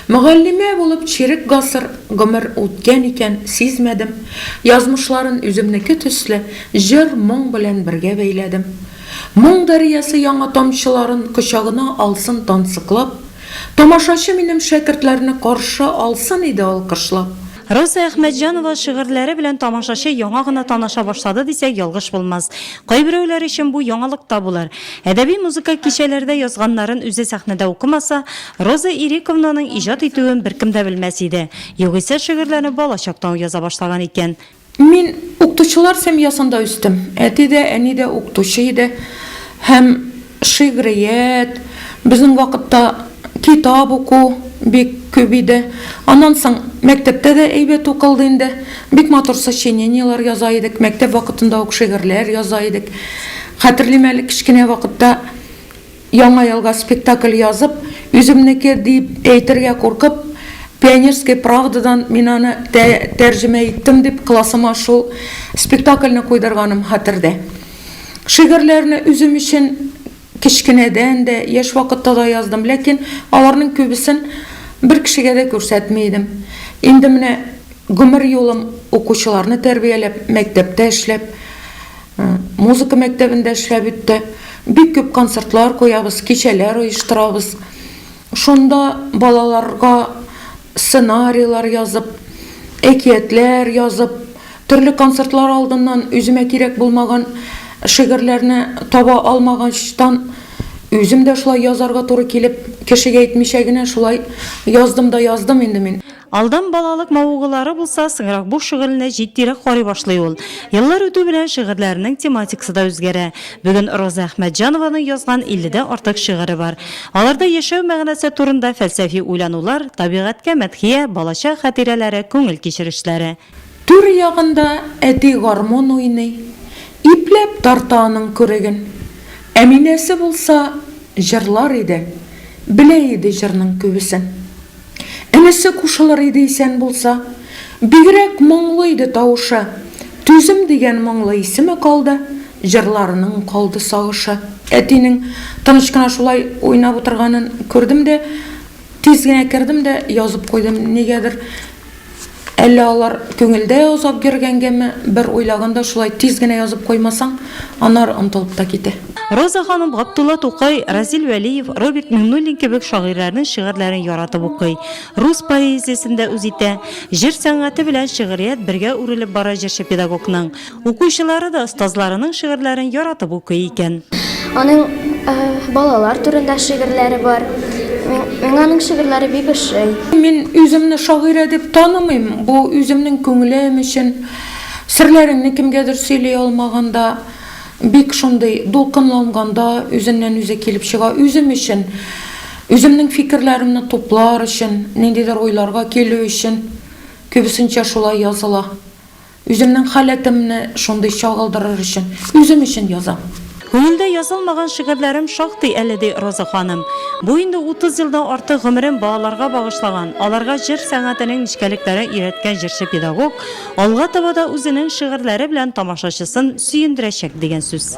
Мөгаллимә булып чирек гасыр гомер үткән икән сизмәдем. Язмышларын үземнеке төсле җыр моң белән бергә бәйләдем. Моң дәрьясы яңа тамчыларын кочагына алсын тансыклап, тамашачы минем шәкертләрне каршы алсын иде алкышлап. Роза Әхмәтҗанова шигырьләре белән тамашачы яңа гына таныша башлады дисәк ялгыш булмас. Кайберәүләр өчен бу яңалык та булыр. Әдәби музыка кичәләрдә язганнарын үзе сәхнәдә укымаса, Роза Ириковнаның иҗат итүен беркем дә белмәс иде. Югыйсә шигырьләрне балачактан яза башлаган икән. Мин укытучылар семьясында үстем. Әти дә, әни дә укытучы иде. Һәм шигърият, безнең вакытта китап уку бик күп иде. Аннан соң мәктәптә дә әйбәт укылды инде. Бик матур сочинениялар яза идек. Мәктәп вакытында ук шигырьләр яза идек. Хәтерлим әле кичкенә вакытта яңа елга спектакль язып, үземнеке дип әйтергә куркып, Пионерской правдадан мин аны тәрҗемә иттем дип классыма шул спектакльне куйдырганым хәтердә. Шигырьләрне үзем өчен кичкенәдән дә, яшь вакытта да яздым, ләкин аларның күбесен бер кешегә дә күрсәтмәйдем. Инде менә гомер юлым укучыларны тәрбияләп, мәктәптә эшләп, музыка мәктәбендә эшләп үтте. Бик күп концертлар куябыз, кичәләр оештырабыз. Шунда балаларга сценарийлар язып, әкиятләр язып, төрле концертлар алдыннан үземә кирәк булмаган шигырьләрне таба алмаганчтан үзем дә шулай язарга туры килеп, кешегә әйтмичә генә шулай яздым инде мин. Алдан балалык мавыгылары булса, соңрак бу шигырьне җитдирәк карый башлый ул. Еллар үтү белән шигырьләрнең тематикасы да үзгәрә. Бүген Роза Әхмәтҗанованың язган 50дән артык шигыре бар. Аларда яшәү мәгънәсе турында фәлсәфи уйланулар, табигатькә мәдхия, балача хатирәләре, күңел кичерешләре. Түр ягында әти гармон уйный, ипләп тарта аның күреген. Әминәсе булса җырлар иде, белә иде җырның күбесен. Әнесе кушылыр иде исән булса, бигрәк моңлы иде тавышы. Түзем дигән моңлы исеме калды, җырларының калды сагышы. Әтинең тыныч кына шулай уйнап утырганын күрдем дә, тиз генә кердем дә язып куйдым. Нигәдер әллә алар күңелдә язып йөргәнгәме, бер уйлаганда шулай тиз генә язып куймасаң, анар онтылып та китә. Роза ханым Габдулла Тукай, Разил Вәлиев, Роберт Миңнуллин кебек шагыйрьләрнең шигырьләрен яратып укый. Рус поэзиясендә үз итә. Җыр сәнгате белән шигърият бергә үрелеп бара җырчы педагогның. Укучылары да остазларының шигырьләрен яратып укый икән. Аның балалар турында шигырьләре бар. Мен аның шигырьләре бик ошый. Мин үземне шагыйрә дип танымыйм. Бу үземнең күңелем өчен серләреңне кемгәдер сөйли алмаганда, бик шундый дулкынланганда үзеннән үзе килеп чыга. Үзем өчен, үземнең фикерләремне туплар өчен, ниндидер уйларга килү өчен күбесенчә шулай языла. Үземнең халәтемне шундый чагылдырыр өчен, үзем өчен язам. Күңелдә язылмаган шигырьләрем шактый әле ди Роза ханым. Бу инде 30 елдан артык гомерен балаларга багышлаган, аларга җыр сәнгатенең нечкәлекләрен өйрәткән җырчы педагог, алга таба да үзенең шигырьләре белән тамашачысын сөендерәчәк дигән сүз.